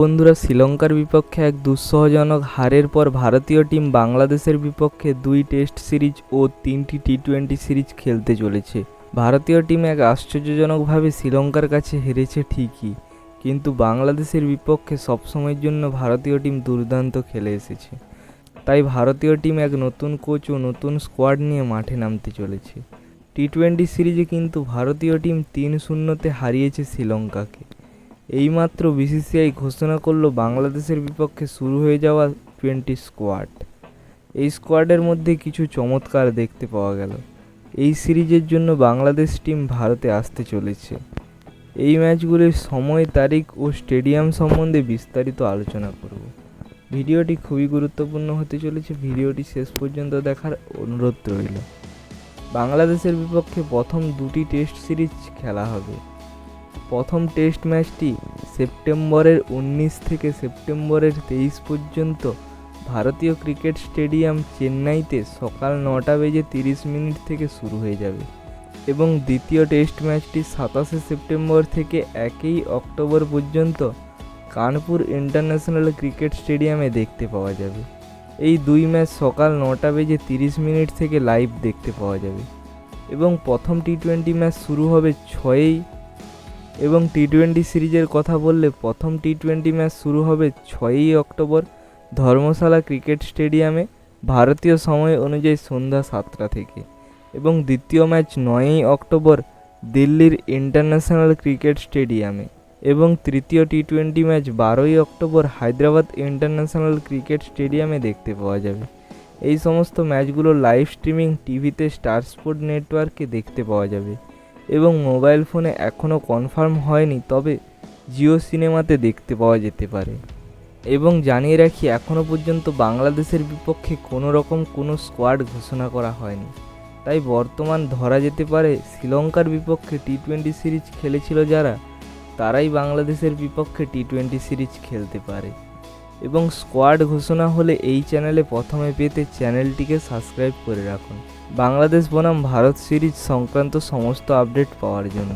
বন্ধুরা, শ্রীলঙ্কার বিপক্ষে এক দুঃসহজনক হারের পর ভারতীয় টিম বাংলাদেশের বিপক্ষে 2 টেস্ট সিরিজ ও 3টি টি-20 সিরিজ খেলতে চলেছে। ভারতীয় টিম এক আশ্চর্যজনকভাবে শ্রীলঙ্কার কাছে হেরেছে ঠিকই, কিন্তু বাংলাদেশের বিপক্ষে সবসময়ের জন্য ভারতীয় টিম দুর্দান্ত খেলে এসেছে। তাই ভারতীয় টিম এক নতুন কোচ ও নতুন স্কোয়াড নিয়ে মাঠে নামতে চলেছে। টি-20 সিরিজে কিন্তু ভারতীয় টিম 3-0-তে হারিয়েছে শ্রীলঙ্কাকে। এইমাত্র বিসিসিআই ঘোষণা করল বাংলাদেশের বিপক্ষে শুরু হয়ে যাওয়া 20 স্কোয়াড। এই স্কোয়াডের মধ্যে কিছু চমৎকার দেখতে পাওয়া গেল। এই সিরিজের জন্য বাংলাদেশ টিম ভারতে আসতে চলেছে। এই ম্যাচগুলির সময়, তারিখ ও স্টেডিয়াম সম্বন্ধে বিস্তারিত আলোচনা করব। ভিডিওটি খুবই গুরুত্বপূর্ণ হতে চলেছে, ভিডিওটি শেষ পর্যন্ত দেখার অনুরোধ রইল। বাংলাদেশের বিপক্ষে প্রথম 2টি টেস্ট সিরিজ খেলা হবে। প্রথম টেস্ট ম্যাচটি সেপ্টেম্বরের 19 থেকে সেপ্টেম্বরের 23 পর্যন্ত ভারতীয় ক্রিকেট স্টেডিয়াম চেন্নাইতে সকাল 9:30 থেকে শুরু হয়ে যাবে এবং দ্বিতীয় টেস্ট ম্যাচটি 27শে সেপ্টেম্বর থেকে 1 অক্টোবর পর্যন্ত কানপুর ইন্টারন্যাশনাল ক্রিকেট স্টেডিয়ামে দেখতে পাওয়া যাবে। এই 2 ম্যাচ সকাল 9:30 থেকে লাইভ দেখতে পাওয়া যাবে এবং প্রথম টি-20 ম্যাচ শুরু হবে 6 এবং টি-20 সিরিজের কথা বললে প্রথম টি-20 ম্যাচ শুরু হবে 6 অক্টোবর ধর্মশালা ক্রিকেট স্টেডিয়ামে ভারতীয় সময় অনুযায়ী সন্ধ্যা 7টা থেকে এবং দ্বিতীয় ম্যাচ 9 অক্টোবর দিল্লির ইন্টারন্যাশনাল ক্রিকেট স্টেডিয়ামে এবং তৃতীয় টি-20 match 12 October Hyderabad international cricket স্টেডিয়ামে দেখতে পাওয়া যাবে। এই সমস্ত ম্যাচগুলো লাইভ স্ট্রিমিং টিভিতে স্টার স্পোর্ট নেটওয়ার্কে দেখতে পাওয়া যাবে এবং মোবাইল ফোনে এখনও কনফার্ম হয়নি, তবে জিও সিনেমাতে দেখতে পাওয়া যেতে পারে। এবং জানিয়ে রাখি, এখনও পর্যন্ত বাংলাদেশের বিপক্ষে কোনো স্কোয়াড ঘোষণা করা হয়নি। তাই বর্তমান ধরা যেতে পারে শ্রীলঙ্কার বিপক্ষে টি-20 সিরিজ খেলেছিল যারা, তারাই বাংলাদেশের বিপক্ষে টি-20 সিরিজ খেলতে পারে। এবং স্কোয়াড ঘোষণা হলে এই চ্যানেলে প্রথমে পেতে চ্যানেলটিকে সাবস্ক্রাইব করে রাখুন বাংলাদেশ বনাম ভারত সিরিজ সংক্রান্ত সমস্ত আপডেট পাওয়ার জন্য।